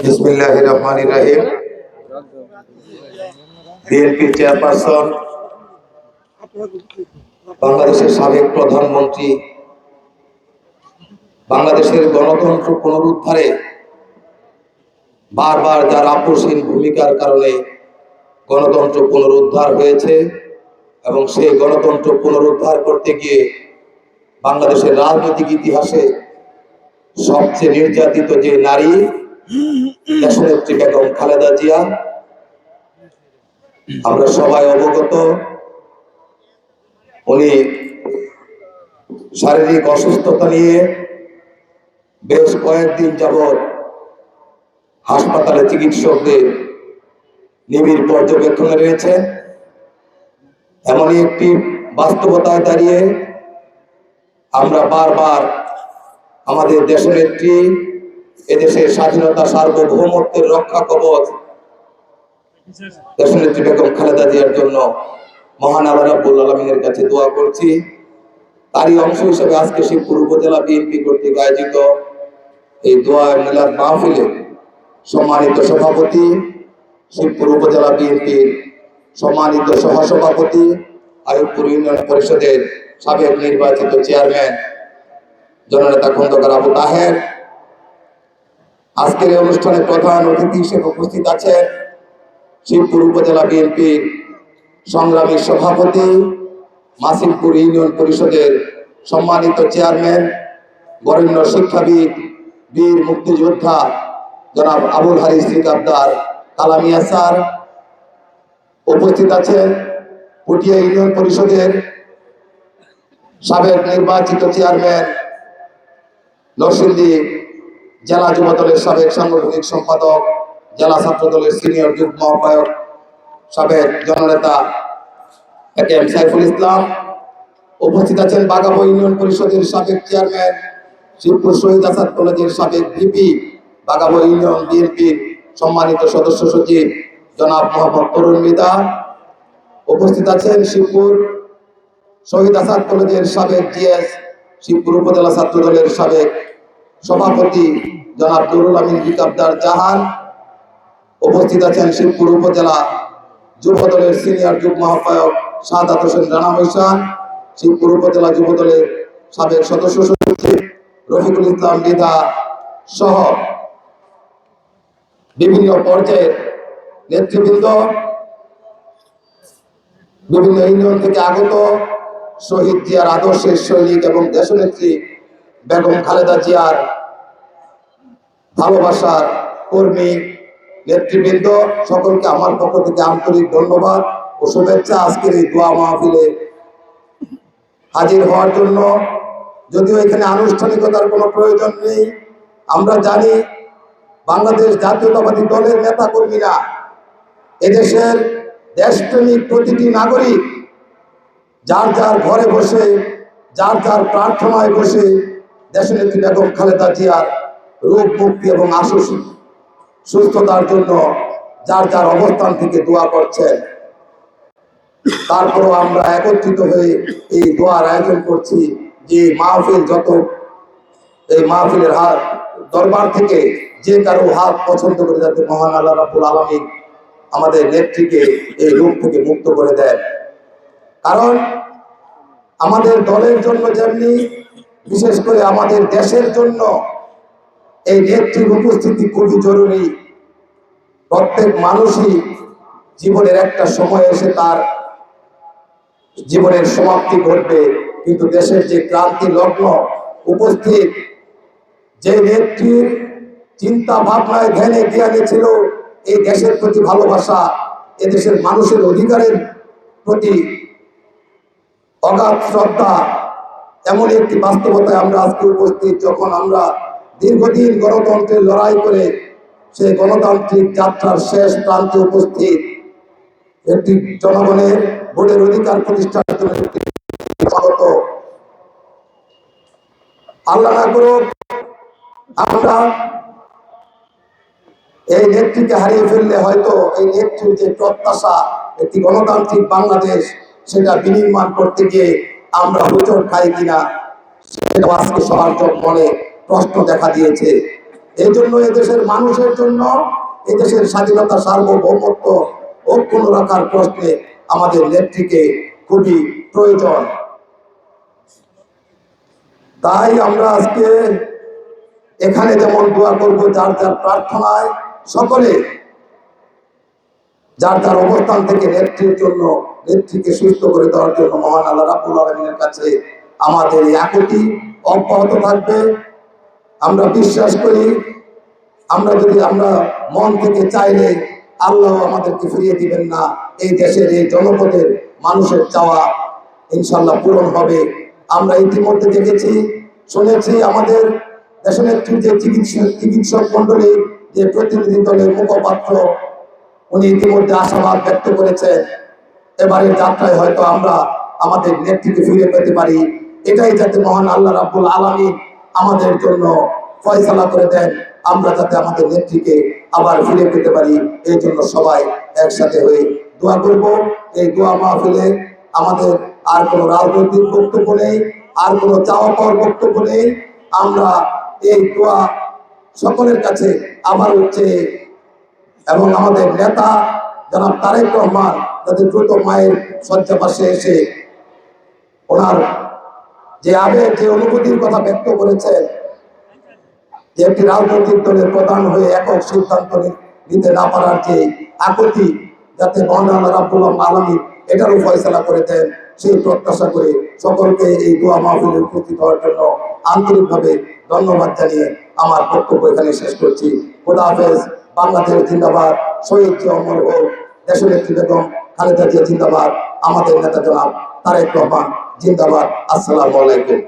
বিসমিল্লাহির রহমানির রহিম। BNP chairperson, বাংলাদেশের সাবেক প্রধানমন্ত্রী, বাংলাদেশের গণতন্ত্র পুনরুদ্ধারে বারবার যার আপোষহীন ভূমিকার কারণে গণতন্ত্র পুনরুদ্ধার হয়েছে এবং সেই গণতন্ত্র পুনরুদ্ধার করতে গিয়ে বাংলাদেশের রাজনৈতিক ইতিহাসে সবচেয়ে নির্যাতিত যে নারী দেশনেত্রী বেগম খালেদা জিয়া, আমরা সবাই অবগত। উনি শারীরিক অসুস্থতা নিয়ে বেশ কয়েকদিন যাবৎ হাসপাতালে চিকিৎসকদের নিবিড় পর্যবেক্ষণে রয়েছে। এমনই একটি বাস্তবতায় দাঁড়িয়ে আমরা বারবার আমাদের দেশনেত্রী, এদেশের স্বাধীনতা সার্বভৌমত্বের রক্ষা কবচ দেশনেত্রী বেগম খালেদা জিয়ার জন্য মহান আল্লাহ রাব্বুল আলামিনের কাছে দোয়া করছি। তারই অংশ হিসেবে আজকে শিবপুর উপজেলা বিএনপি কর্তৃক আয়োজিত এই দোয়া মিলাদ মাহফিলে সম্মানিত সভাপতি, শিবপুর উপজেলা বিএনপির সম্মানিত সহসভাপতি, আইয়ুবপুর ইউনিয়ন পরিষদের সাবেক নির্বাচিত চেয়ারম্যান জননেতা খন্দকার আবু তাহের, আজকের এই অনুষ্ঠানে প্রধান অতিথি হিসেবে উপস্থিত আছেন শিবপুর উপজেলা বিএনপির সংগ্রামী সভাপতি, মাসিমপুর ইউনিয়ন পরিষদের সম্মানিত চেয়ারম্যান, বরেণ্য শিক্ষাবিদ, বীর মুক্তিযোদ্ধা জনাব আবুল হারিস সিকদার কালামিয়া স্যার। উপস্থিত আছেন পটিয়া ইউনিয়ন পরিষদের সাবেক নির্বাচিত চেয়ারম্যান, নরসিংদী জেলা যুব দলের সাবেক সাংগঠনিক সম্পাদক, জেলা ছাত্র দলের সিনিয়র যুগ্ম আহ্বায়ক, সাবেক জননেতা একেএম সাইফুল ইসলাম। উপস্থিত আছেন বাগাবো ইউনিয়ন পরিষদের সাবেক চেয়ারম্যান, শিবপুর শহীদ আসাদ কলেজের সাবেক ভিপি, বাগাবো ইউনিয়ন বিএনপির সম্মানিত সদস্য সচিব জনাব মোহাম্মদ তরুণ মৃধা। উপস্থিত আছেন শিবপুর শহীদ আসাদ কলেজের সাবেক জিএস, শিবপুর উপজেলা ছাত্র দলের সাবেক সভাপতি জনাব নুরুল আমিন জিকাবদার জাহান। উপস্থিত আছেন শিবপুর উপজেলা যুব দলের সিনিয়র যুগ্ম আহ্বায়ক সাদাত হোসেন রানা মৈশান, শিবপুর উপজেলা যুব দলের সাবেক সদস্য সচিব রফিকুল ইসলাম মৃধা সহ বিভিন্ন পর্যায়ের নেতৃবৃন্দ, বিভিন্ন ইউনিয়ন থেকে আগত শহীদ জিয়ার আদর্শের সৈনিক এবং দেশনেত্রী বেগম খালেদা জিয়ার ভালোবাসার কর্মী নেতৃবৃন্দ, সকলকে আমার পক্ষ থেকে আন্তরিক ধন্যবাদ ও শুভেচ্ছা আজকের এই দোয়া মাহফিলে হাজির হওয়ার জন্য। যদিও এখানে আনুষ্ঠানিকতার কোনো প্রয়োজন নেই, আমরা জানি বাংলাদেশ জাতীয়তাবাদী দলের নেতা কর্মীরা, এদেশের দেশপ্রেমিক প্রতিটি নাগরিক যার যার ঘরে বসে, যার যার প্রার্থনায় বসে দেশনেত্রী বেগম খালেদা জিয়ার রোগ মুক্তি এবং আশু সুস্থতার জন্য যার যার অবস্থান থেকে দোয়া করছেন। তারপরও আমরা একত্রিত হয়ে এই দোয়ার আয়োজন করছি যে মাহফিল যত, এই মাহফিলের হাত দরবার থেকে যে কারো হাত পছন্দ করে যাতে মহান আল্লাহ রাব্বুল আলামিন আমাদের নেত্রীকে এই রোগ থেকে মুক্ত করে দেন। কারণ আমাদের দলের জন্য যেমনি, বিশেষ করে আমাদের দেশের জন্য এই নেত্রীর উপস্থিতি খুবই জরুরি। প্রত্যেক মানুষই জীবনের একটা সময় এসে তার জীবনের সমাপ্তি ঘটবে, কিন্তু দেশের যে ক্রান্তি লগ্ন উপস্থিত, যে নেত্রীর চিন্তা ভাবনায় ধ্যানে জ্ঞানে ছিল এই দেশের প্রতি ভালোবাসা, এদেশের মানুষের অধিকারের প্রতি অগাধ শ্রদ্ধা, এমন একটি বাস্তবতায় আমরা আজকে উপস্থিত। যখন আমরা দীর্ঘদিন গণতন্ত্রের লড়াই করে সেই গণতান্ত্রিক যাত্রার শেষ প্রান্তে উপস্থিত, একটি জনগণের ভোটের অধিকার প্রতিষ্ঠার জন্য স্বাগত। আল্লাহ না করুক আমরা এই নেত্রীকে হারিয়ে ফেললে হয়তো এই নেত্রীর যে প্রত্যাশা একটি গণতান্ত্রিক বাংলাদেশ, সেটা বিনির্মাণ করতে গিয়ে আমরা হোঁচট খাই কিনা সেটা আজকে সবার মনে প্রশ্ন দেখা দিয়েছে। এই জন্য এদেশের মানুষের জন্য, এদেশের স্বাধীনতা, সার্বভৌমত্ব, অক্ষুণ্ণ রাখার প্রশ্নে আমাদের নেত্রীকে খুবই প্রয়োজন। তাই আমরা আজকে এখানে যেমন দোয়া করব, যার যার প্রার্থনায় সকলে যার যার অবস্থান থেকে নেত্রীর জন্য, নেত্রীকে সুস্থ করে দেওয়ার জন্য মহান আল্লাহ রাব্বুল আলামিনের কাছে আমাদের এই আকুতি অব্যাহত থাকবে। আমরা বিশ্বাস করি, আমরা মন থেকে চাইলে আল্লাহ আমাদেরকে ফিরিয়ে দিবেন না। এই দেশের, এই জনপদের মানুষের চাওয়া ইনশাল্লাহ পূরণ হবে। আমরা ইতিমধ্যে দেখেছি, শুনেছি আমাদের দেশনেত্রীর যে চিকিৎসক মন্ডলী, যে প্রতিনিধি দলের মুখপাত্র, উনি ইতিমধ্যে আশাবাদ ব্যক্ত করেছেন এবারের যাত্রায় হয়তো আমরা আমাদের নেত্রীকে ফিরে পেতে পারি। এটাই যাতে মহান আল্লাহ রাব্বুল আলামিন আমাদের জন্য ফয়সালা করে দেন, আমরা যাতে আমাদের নেত্রীকে আবার ফিরে পেতে পারি। এই জন্য সবাই একসাথে হয়ে দোয়া করব। এই দোয়া মাহফিলে আমাদের আর কোনো রাজনৈতিক বক্তব্য নেই, আর কোনো চাওয়া পাওয়ার বক্তব্য নেই। আমরা এই দোয়া সকলের কাছে আবার হচ্ছে, এবং আমাদের নেতা জনাব তারেক রহমান যাতে দ্রুত মায়ের শয্যা পাশে এসে ওনার যে আবেগ, যে অনুভূতির কথা ব্যক্ত করেছেন, যে একটি রাজনৈতিক দলের প্রধান হয়ে একক সিদ্ধান্ত নিতে না পারার যে আকুতি, যাতে মহান আল্লাহ রাব্বুল আলামিন এটারও ফয়সালা করে দেন, সেই প্রত্যাশা করে সকলকে এই দোয়া মাহফিলে উপস্থিত হওয়ার জন্য আন্তরিকভাবে ধন্যবাদ জানিয়ে আমার বক্তব্য এখানে শেষ করছি। খোদা হাফেজ। বাংলাদেশ জিন্দাবাদ। শহীদ জিয়া অমর হোক। দেশনেত্রী বেগম খালেদা জিয়া জিন্দাবাদ। আমাদের নেতা জনাব তারেক রহমান জিন্দাবাদ। আসসালামু আলাইকুম।